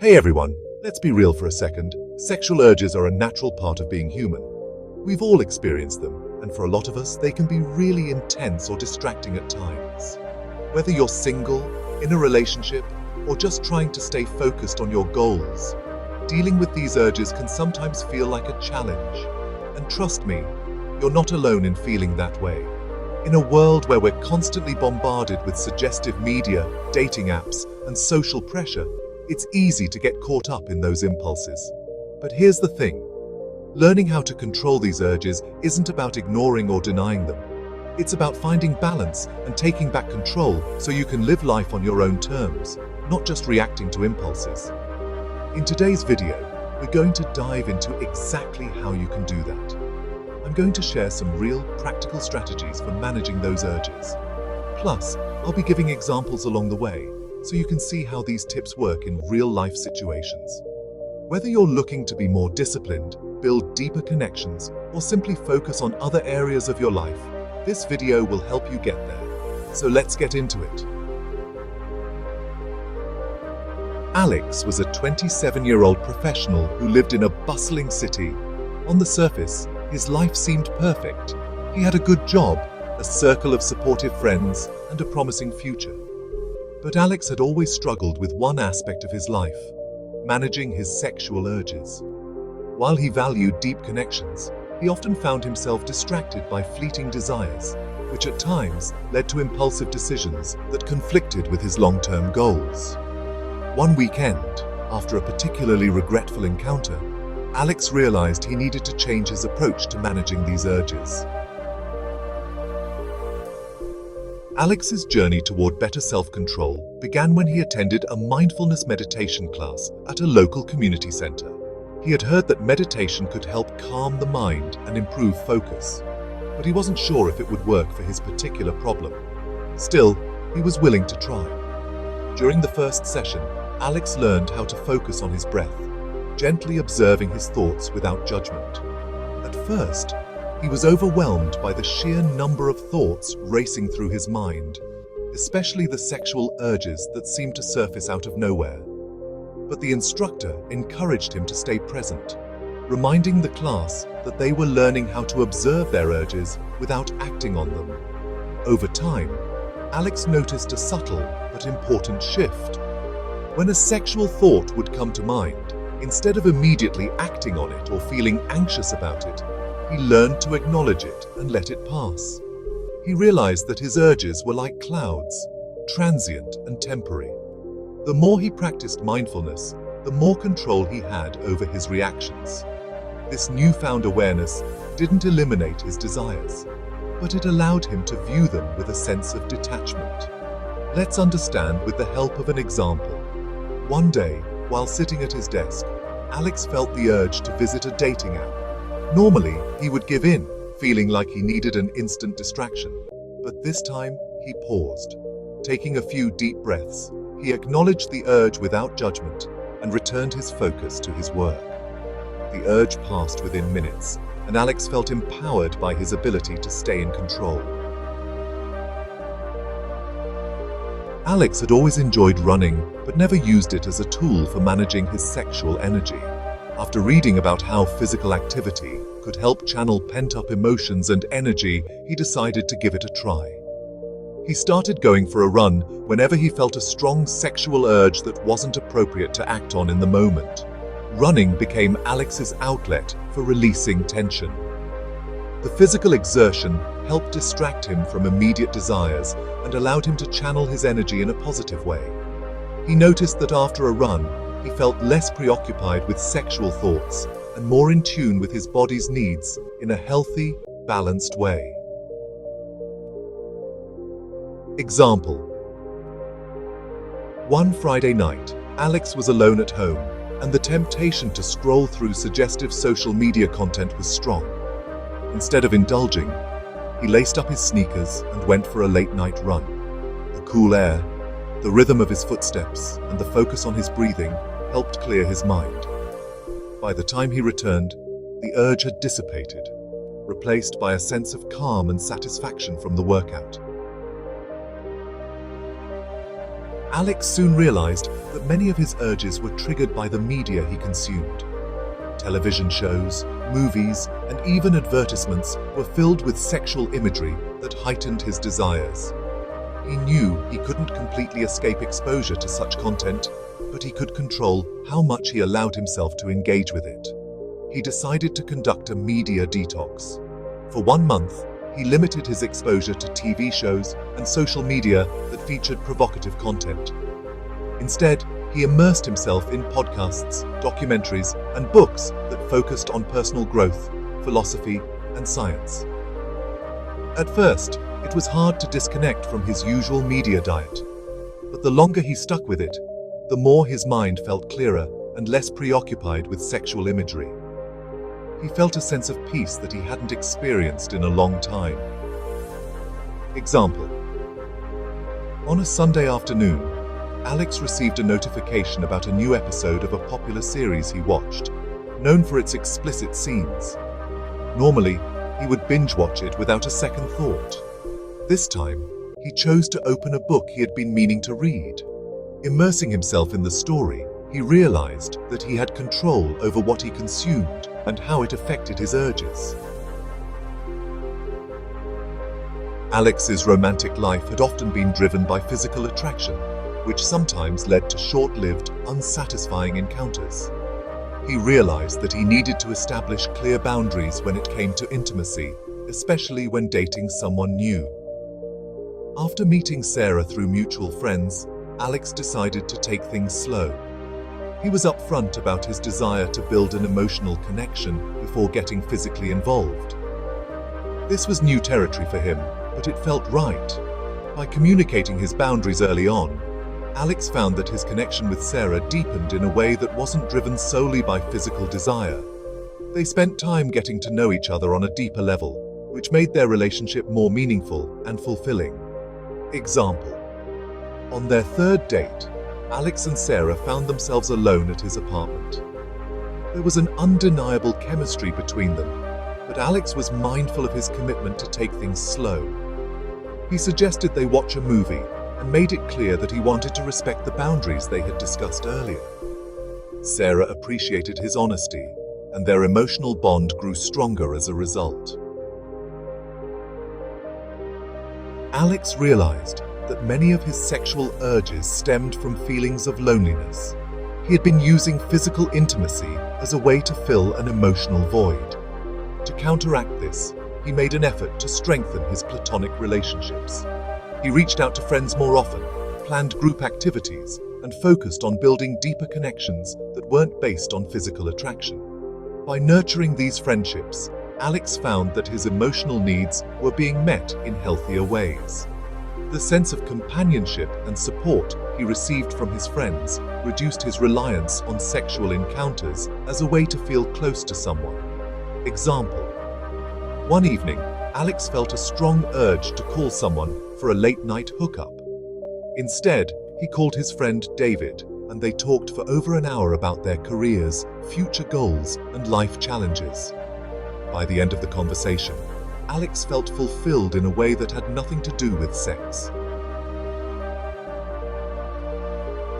Hey everyone, let's be real for a second. Sexual urges are a natural part of being human. We've all experienced them, and for a lot of us, they can be really intense or distracting at times. Whether you're single, in a relationship, or just trying to stay focused on your goals, dealing with these urges can sometimes feel like a challenge. And trust me, you're not alone in feeling that way. In a world where we're constantly bombarded with suggestive media, dating apps, and social pressure, it's easy to get caught up in those impulses. But here's the thing. Learning how to control these urges isn't about ignoring or denying them. It's about finding balance and taking back control so you can live life on your own terms, not just reacting to impulses. In today's video, we're going to dive into exactly how you can do that. I'm going to share some real, practical strategies for managing those urges. Plus, I'll be giving examples along the way, so you can see how these tips work in real-life situations. Whether you're looking to be more disciplined, build deeper connections, or simply focus on other areas of your life, this video will help you get there. So let's get into it. Alex was a 27-year-old professional who lived in a bustling city. On the surface, his life seemed perfect. He had a good job, a circle of supportive friends, and a promising future. But Alex had always struggled with one aspect of his life: managing his sexual urges. While he valued deep connections, he often found himself distracted by fleeting desires, which at times led to impulsive decisions that conflicted with his long-term goals. One weekend, after a particularly regretful encounter, Alex realized he needed to change his approach to managing these urges. Alex's journey toward better self-control began when he attended a mindfulness meditation class at a local community center. He had heard that meditation could help calm the mind and improve focus, but he wasn't sure if it would work for his particular problem. Still, he was willing to try. During the first session, Alex learned how to focus on his breath, gently observing his thoughts without judgment. At first, he was overwhelmed by the sheer number of thoughts racing through his mind, especially the sexual urges that seemed to surface out of nowhere. But the instructor encouraged him to stay present, reminding the class that they were learning how to observe their urges without acting on them. Over time, Alex noticed a subtle but important shift. When a sexual thought would come to mind, instead of immediately acting on it or feeling anxious about it, he learned to acknowledge it and let it pass. He realized that his urges were like clouds, transient and temporary. The more he practiced mindfulness, the more control he had over his reactions. This newfound awareness didn't eliminate his desires, but it allowed him to view them with a sense of detachment. Let's understand with the help of an example. One day, while sitting at his desk, Alex felt the urge to visit a dating app. Normally, he would give in, feeling like he needed an instant distraction. But this time, he paused. Taking a few deep breaths, he acknowledged the urge without judgment and returned his focus to his work. The urge passed within minutes, and Alex felt empowered by his ability to stay in control. Alex had always enjoyed running, but never used it as a tool for managing his sexual energy. After reading about how physical activity could help channel pent-up emotions and energy, he decided to give it a try. He started going for a run whenever he felt a strong sexual urge that wasn't appropriate to act on in the moment. Running became Alex's outlet for releasing tension. The physical exertion helped distract him from immediate desires and allowed him to channel his energy in a positive way. He noticed that after a run, he felt less preoccupied with sexual thoughts and more in tune with his body's needs in a healthy, balanced way. Example. One Friday night, Alex was alone at home, and the temptation to scroll through suggestive social media content was strong. Instead of indulging, he laced up his sneakers and went for a late-night run. The cool air, the rhythm of his footsteps, and the focus on his breathing helped clear his mind. By the time he returned, the urge had dissipated, replaced by a sense of calm and satisfaction from the workout. Alex soon realized that many of his urges were triggered by the media he consumed. Television shows, movies, and even advertisements were filled with sexual imagery that heightened his desires. He knew he couldn't completely escape exposure to such content, but he could control how much he allowed himself to engage with it. He decided to conduct a media detox. For 1 month, he limited his exposure to TV shows and social media that featured provocative content. Instead, he immersed himself in podcasts, documentaries, and books that focused on personal growth, philosophy, and science. At first, it was hard to disconnect from his usual media diet, but the longer he stuck with it, the more his mind felt clearer and less preoccupied with sexual imagery. He felt a sense of peace that he hadn't experienced in a long time. Example: on a Sunday afternoon, Alex received a notification about a new episode of a popular series he watched, known for its explicit scenes. Normally, he would binge watch it without a second thought. This time, he chose to open a book he had been meaning to read. Immersing himself in the story, he realized that he had control over what he consumed and how it affected his urges. Alex's romantic life had often been driven by physical attraction, which sometimes led to short-lived, unsatisfying encounters. He realized that he needed to establish clear boundaries when it came to intimacy, especially when dating someone new. After meeting Sarah through mutual friends, Alex decided to take things slow. He was upfront about his desire to build an emotional connection before getting physically involved. This was new territory for him, but it felt right. By communicating his boundaries early on, Alex found that his connection with Sarah deepened in a way that wasn't driven solely by physical desire. They spent time getting to know each other on a deeper level, which made their relationship more meaningful and fulfilling. Example: on their third date, Alex and Sarah found themselves alone at his apartment. There was an undeniable chemistry between them, but Alex was mindful of his commitment to take things slow. He suggested they watch a movie and made it clear that he wanted to respect the boundaries they had discussed earlier. Sarah appreciated his honesty, and their emotional bond grew stronger as a result. Alex realized that many of his sexual urges stemmed from feelings of loneliness. He had been using physical intimacy as a way to fill an emotional void. To counteract this, he made an effort to strengthen his platonic relationships. He reached out to friends more often, planned group activities, and focused on building deeper connections that weren't based on physical attraction. By nurturing these friendships, Alex found that his emotional needs were being met in healthier ways. The sense of companionship and support he received from his friends reduced his reliance on sexual encounters as a way to feel close to someone. Example: one evening, Alex felt a strong urge to call someone for a late-night hookup. Instead, he called his friend David, and they talked for over an hour about their careers, future goals, and life challenges. By the end of the conversation, Alex felt fulfilled in a way that had nothing to do with sex.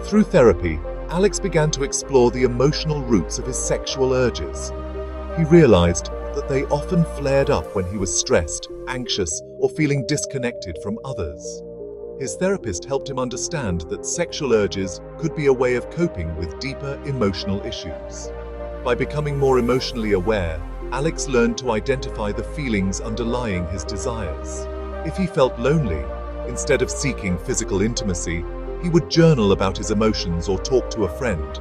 Through therapy, Alex began to explore the emotional roots of his sexual urges. He realized that they often flared up when he was stressed, anxious, or feeling disconnected from others. His therapist helped him understand that sexual urges could be a way of coping with deeper emotional issues. By becoming more emotionally aware, Alex learned to identify the feelings underlying his desires. If he felt lonely, instead of seeking physical intimacy, he would journal about his emotions or talk to a friend.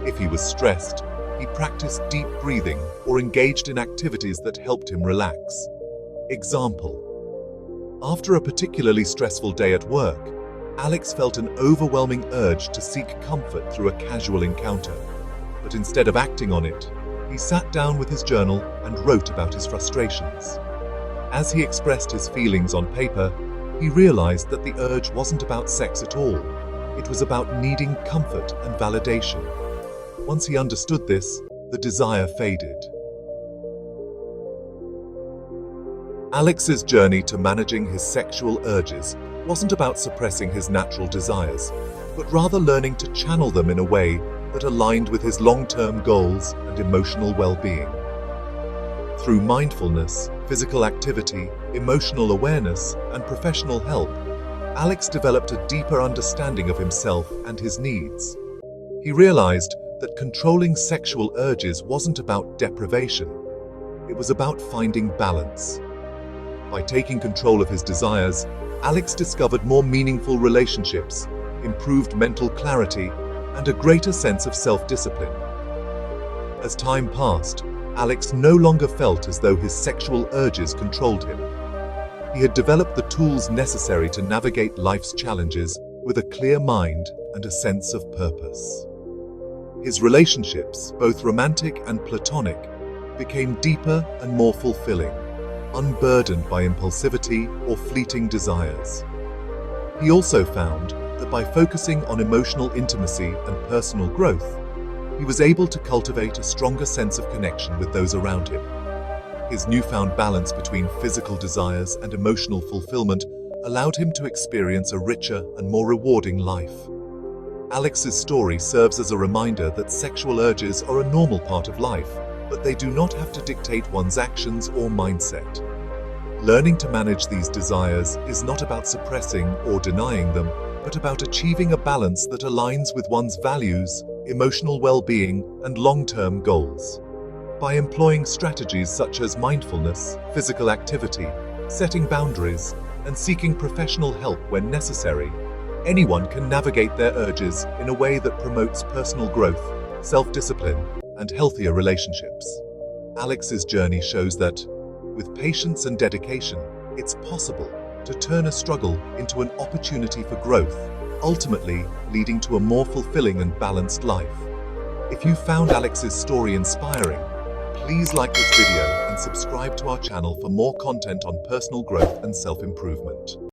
If he was stressed, he practiced deep breathing or engaged in activities that helped him relax. Example: after a particularly stressful day at work, Alex felt an overwhelming urge to seek comfort through a casual encounter. But instead of acting on it, he sat down with his journal and wrote about his frustrations. As he expressed his feelings on paper, he realized that the urge wasn't about sex at all. It was about needing comfort and validation. Once he understood this, the desire faded. Alex's journey to managing his sexual urges wasn't about suppressing his natural desires, but rather learning to channel them in a way that aligned with his long-term goals and emotional well-being. Through mindfulness, physical activity, emotional awareness, and professional help, Alex developed a deeper understanding of himself and his needs. He realized that controlling sexual urges wasn't about deprivation. It was about finding balance. By taking control of his desires, Alex discovered more meaningful relationships, improved mental clarity, and a greater sense of self-discipline. As time passed, Alex no longer felt as though his sexual urges controlled him. He had developed the tools necessary to navigate life's challenges with a clear mind and a sense of purpose. His relationships, both romantic and platonic, became deeper and more fulfilling, unburdened by impulsivity or fleeting desires. He also found that by focusing on emotional intimacy and personal growth, he was able to cultivate a stronger sense of connection with those around him. His newfound balance between physical desires and emotional fulfillment allowed him to experience a richer and more rewarding life. Alex's story serves as a reminder that sexual urges are a normal part of life, but they do not have to dictate one's actions or mindset. Learning to manage these desires is not about suppressing or denying them, but about achieving a balance that aligns with one's values, emotional well-being, and long-term goals. By employing strategies such as mindfulness, physical activity, setting boundaries, and seeking professional help when necessary, anyone can navigate their urges in a way that promotes personal growth, self-discipline, and healthier relationships. Alex's journey shows that, with patience and dedication, it's possible to turn a struggle into an opportunity for growth, ultimately leading to a more fulfilling and balanced life. If you found Alex's story inspiring, please like this video and subscribe to our channel for more content on personal growth and self-improvement.